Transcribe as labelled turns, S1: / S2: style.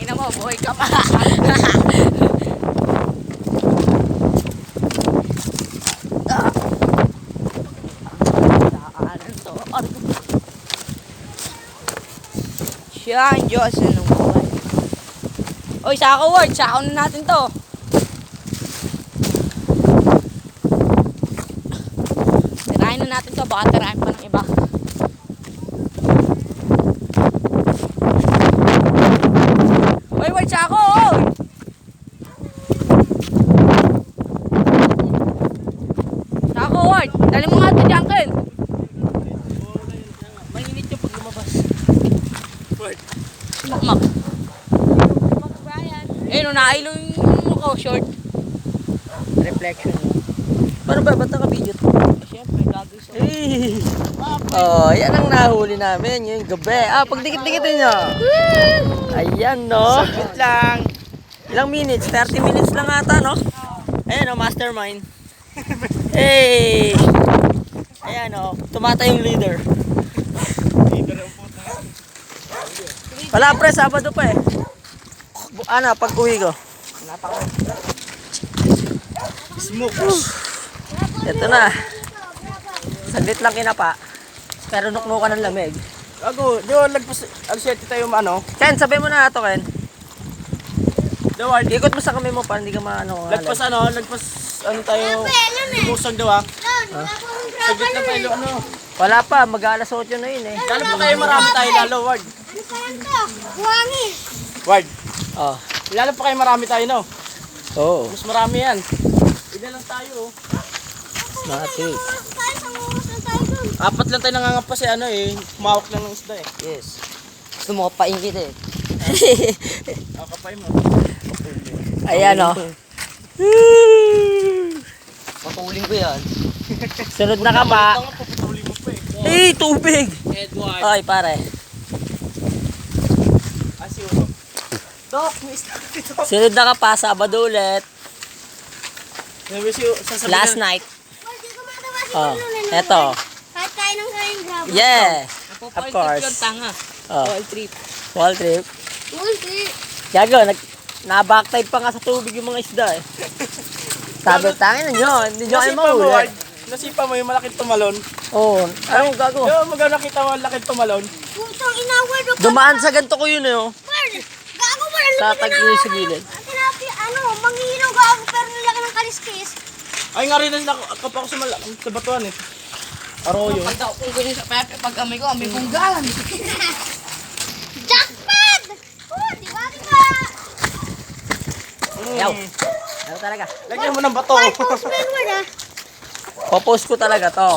S1: Ina mo, buhay ka pa. Siya ang Diyos ng buhay. Oy, saka word, saka na natin to. Tirahin na natin to, baka tirahin pa ng iba. Oy, word, saka oy! Saka word, dali mo nga ito dyan, Ken. Mainit yung pag lumabas. Word. Makmak. Eh, no, nailo yung mukha, short. Reflection.
S2: Paano ba? Ba't naka-video to?
S1: Siyempre, gagawin sa...
S2: Eh. Oh, yan ang nahuli namin ngayong gabi. Pagdikit-dikitin nyo. Ayan, no?
S1: Saglit lang.
S2: Ilang minutes? 30 minutes lang ata, no? Ayan, no? Mastermind. Hey! Ayan, no? Tumata yung leader. Wala, pre. Sabado pa eh. Ano, pag-uwi ko.
S1: Smoke.
S2: Ito na. Saglit lang kinapa. Pero nuknukan ng lamig.
S3: Ako, di ba lagpas, agsiyete tayo ano?
S2: Ken, sabi mo na ito, Ken.
S3: Daward,
S2: Ikot mo sa kamay mo para hindi ka maano.
S3: lagpas ano tayo, lumusag daw ah. Saglit lang tayo, ano.
S2: Wala pa, mag-alas 8 na yun eh.
S3: Lalo pa kayo marami tayo lalo, Ward.
S4: Buhangin.
S3: Ward,
S2: Oh.
S3: lalo pa kayo marami tayo, no?
S2: Oo.
S3: Mas marami yan. Ina lang tayo, oh.
S2: Matik.
S4: Tayo sa mga tayo dun.
S3: Apat lang tayo nangangapas eh, ano eh. Kumawak lang ng isda eh.
S2: Yes. Gusto mo kapaingit eh.
S3: Kapay mo.
S2: Ayan o.
S3: Patuling ko yan.
S2: Sunod na kapa.
S3: Ito nga, papatuloy mo pa eh.
S2: Eh, tubig!
S3: Edward.
S2: Ay, pare.
S3: Asi ulo. Dok, may isda dito.
S2: Sunod na kapa, Sabado ulit.
S3: Sasabihin
S2: Last night.
S4: Pwede ko matawa si
S2: Oh,
S4: Bruno.
S2: eto.
S4: Kahit kain ng kain, grabe.
S2: Yeah.
S1: Of
S2: Of course.
S1: Yung tanga.
S2: Oh,
S1: Ball trip.
S2: wall trip.
S4: Hindi.
S2: Gago, na-backtipe pa nga sa tubig yung mga isda eh. Sabi, tangin na nyo, hindi nyo kayo
S3: Nasipa mo,
S2: mahuli.
S3: Ward. Nasipa mo yung malaking tumalon.
S2: Oo, anong gago?
S3: Yung maganda nakita mo malaking tumalon.
S4: Putang inaward ko.
S2: Dumaan sa ganito ko yun eh oh.
S4: Ward, gago mo lang.
S2: Tatagli sa gilid.
S4: Manghihinaw gago pero nilaki ng kaliskis.
S3: Ay nga rin na kapag ako sa batuan eh. Arroyo.
S1: Pag daw kung ganyan sa pepe, pag amoy ko, amoy punggalan.
S4: Jackpot! Oh, diba?
S2: Yaw. Ano talaga?
S3: Lagyan mo ng bato.
S4: Ward, postman word ah.
S2: Popost ko talaga to.